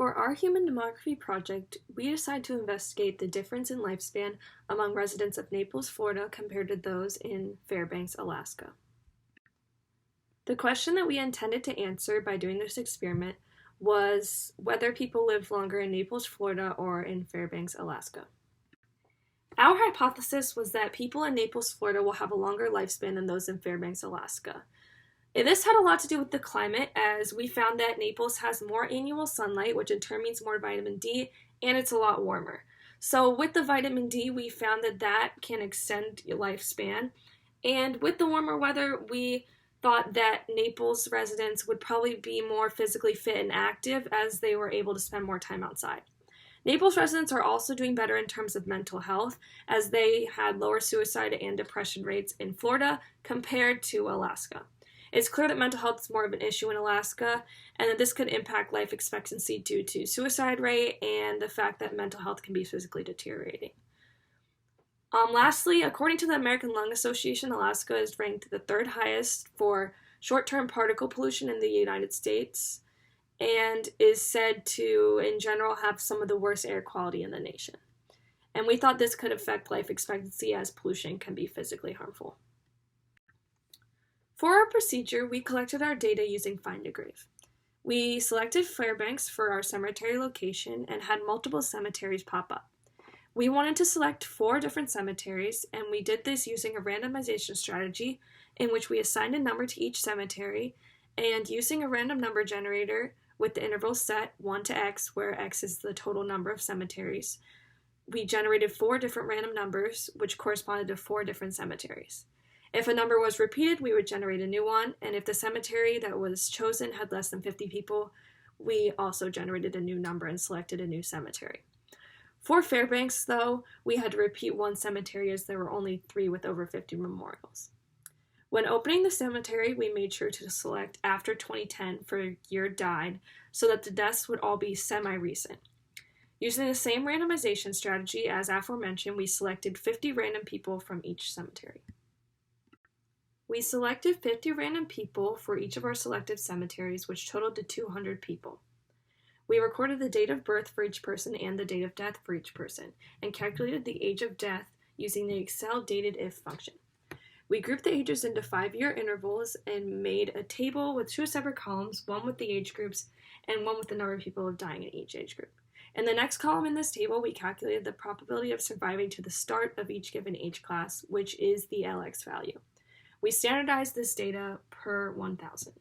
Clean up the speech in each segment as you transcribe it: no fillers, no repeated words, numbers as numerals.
For our human demography project, we decided to investigate the difference in lifespan among residents of Naples, Florida compared to those in Fairbanks, Alaska. The question that we intended to answer by doing this experiment was whether people lived longer in Naples, Florida or in Fairbanks, Alaska. Our hypothesis was that people in Naples, Florida will have a longer lifespan than those in Fairbanks, Alaska. And this had a lot to do with the climate, as we found that Naples has more annual sunlight, which in turn means more vitamin D, and it's a lot warmer. So with the vitamin D, we found that that can extend your lifespan. And with the warmer weather, we thought that Naples residents would probably be more physically fit and active as they were able to spend more time outside. Naples residents are also doing better in terms of mental health, as they had lower suicide and depression rates in Florida compared to Alaska. It's clear that mental health is more of an issue in Alaska, and that this could impact life expectancy due to suicide rate and the fact that mental health can be physically deteriorating. Lastly, according to the American Lung Association, Alaska is ranked the third highest for short-term particle pollution in the United States, and is said to, in general, have some of the worst air quality in the nation. And we thought this could affect life expectancy, as pollution can be physically harmful. For our procedure, we collected our data using Find a Grave. We selected Fairbanks for our cemetery location and had multiple cemeteries pop up. We wanted to select 4 different cemeteries, and we did this using a randomization strategy in which we assigned a number to each cemetery, and using a random number generator with the intervals set 1 to x, where x is the total number of cemeteries, we generated 4 different random numbers, which corresponded to 4 different cemeteries. If a number was repeated, we would generate a new one, and if the cemetery that was chosen had less than 50 people, we also generated a new number and selected a new cemetery. For Fairbanks, though, we had to repeat 1 cemetery, as there were only 3 with over 50 memorials. When opening the cemetery, we made sure to select after 2010 for year died, so that the deaths would all be semi-recent. Using the same randomization strategy as aforementioned, we selected 50 random people from each cemetery. We selected 50 random people for each of our selected cemeteries, which totaled to 200 people. We recorded the date of birth for each person and the date of death for each person, and calculated the age of death using the Excel dated if function. We grouped the ages into 5-year intervals and made a table with 2 separate columns, one with the age groups and one with the number of people dying in each age group. In the next column in this table, we calculated the probability of surviving to the start of each given age class, which is the LX value. We standardized this data per 1,000.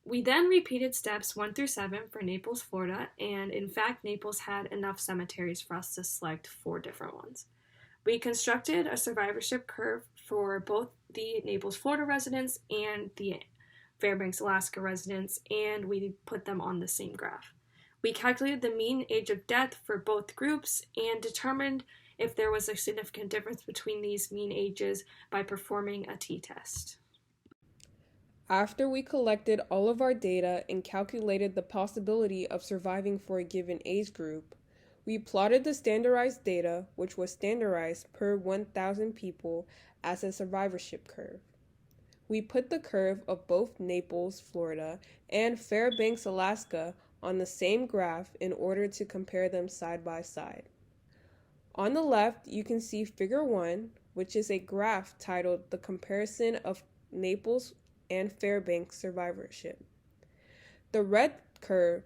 We then repeated steps 1 through 7 for Naples, Florida, and in fact, Naples had enough cemeteries for us to select 4 different ones. We constructed a survivorship curve for both the Naples, Florida residents and the Fairbanks, Alaska residents, and we put them on the same graph. We calculated the mean age of death for both groups and determined if there was a significant difference between these mean ages by performing a t-test. After we collected all of our data and calculated the possibility of surviving for a given age group, we plotted the standardized data, which was standardized per 1,000 people, as a survivorship curve. We put the curve of both Naples, Florida, and Fairbanks, Alaska on the same graph in order to compare them side by side. On the left, you can see Figure 1, which is a graph titled The Comparison of Naples and Fairbanks Survivorship. The red curve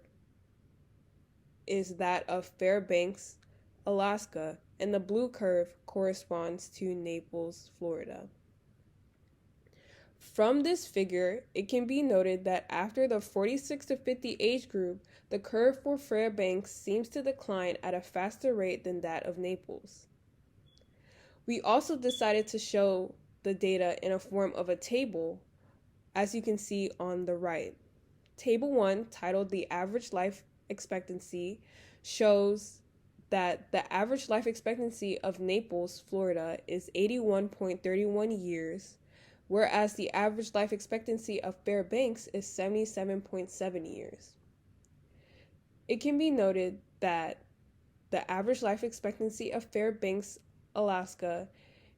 is that of Fairbanks, Alaska, and the blue curve corresponds to Naples, Florida. From this figure, it can be noted that after the 46 to 50 age group, the curve for Fairbanks seems to decline at a faster rate than that of Naples. We also decided to show the data in a form of a table, as you can see on the right. Table 1, titled The Average Life Expectancy, shows that the average life expectancy of Naples, Florida is 81.31 years, whereas the average life expectancy of Fairbanks is 77.7 years. It can be noted that the average life expectancy of Fairbanks, Alaska,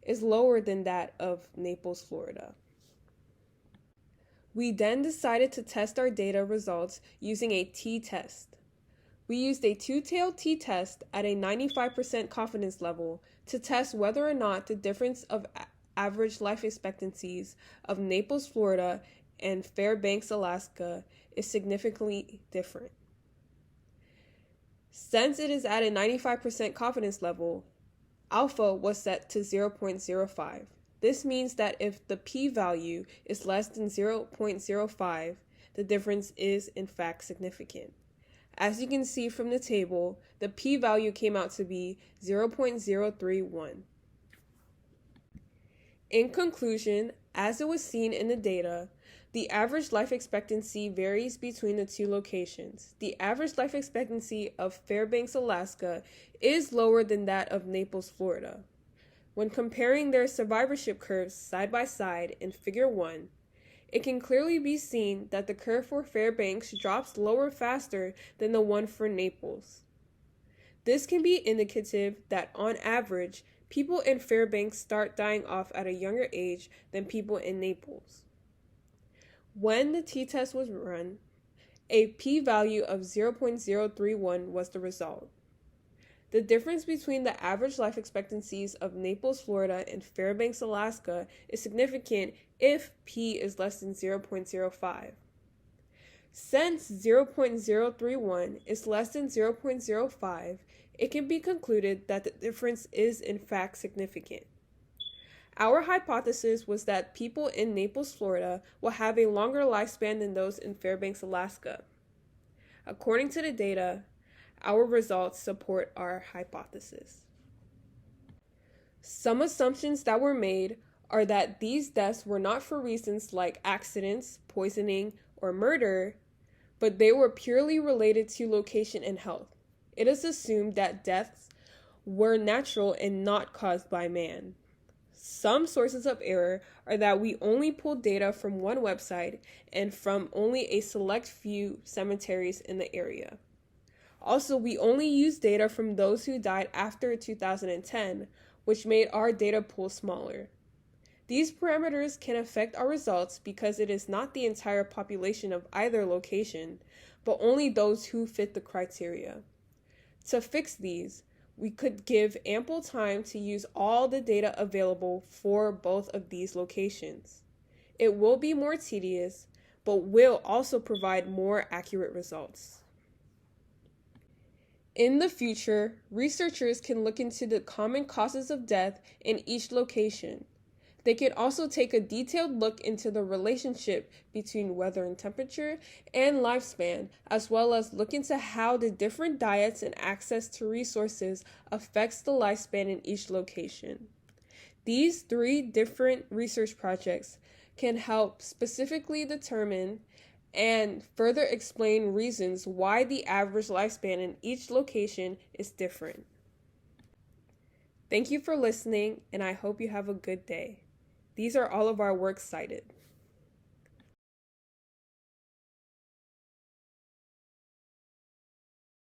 is lower than that of Naples, Florida. We then decided to test our data results using a t-test. We used a two-tailed t-test at a 95% confidence level to test whether or not the difference of average life expectancies of Naples, Florida and Fairbanks, Alaska is significantly different. Since it is at a 95% confidence level, alpha was set to 0.05. This means that if the p-value is less than 0.05, the difference is in fact significant. As you can see from the table, the p-value came out to be 0.031. In conclusion, as it was seen in the data, the average life expectancy varies between the two locations. The average life expectancy of Fairbanks, Alaska is lower than that of Naples, Florida. When comparing their survivorship curves side by side in Figure 1, it can clearly be seen that the curve for Fairbanks drops lower faster than the one for Naples. This can be indicative that, on average, people in Fairbanks start dying off at a younger age than people in Naples. When the t-test was run, a p-value of 0.031 was the result. The difference between the average life expectancies of Naples, Florida and Fairbanks, Alaska is significant if p is less than 0.05. Since 0.031 is less than 0.05, it can be concluded that the difference is in fact significant. Our hypothesis was that people in Naples, Florida will have a longer lifespan than those in Fairbanks, Alaska. According to the data, our results support our hypothesis. Some assumptions that were made are that these deaths were not for reasons like accidents, poisoning, or murder, but they were purely related to location and health. It is assumed that deaths were natural and not caused by man. Some sources of error are that we only pulled data from one website and from only a select few cemeteries in the area. Also, we only used data from those who died after 2010, which made our data pool smaller. These parameters can affect our results because it is not the entire population of either location, but only those who fit the criteria. To fix these, we could give ample time to use all the data available for both of these locations. It will be more tedious, but will also provide more accurate results. In the future, researchers can look into the common causes of death in each location. They can also take a detailed look into the relationship between weather and temperature and lifespan, as well as look into how the different diets and access to resources affects the lifespan in each location. These 3 different research projects can help specifically determine and further explain reasons why the average lifespan in each location is different. Thank you for listening, and I hope you have a good day. These are all of our works cited.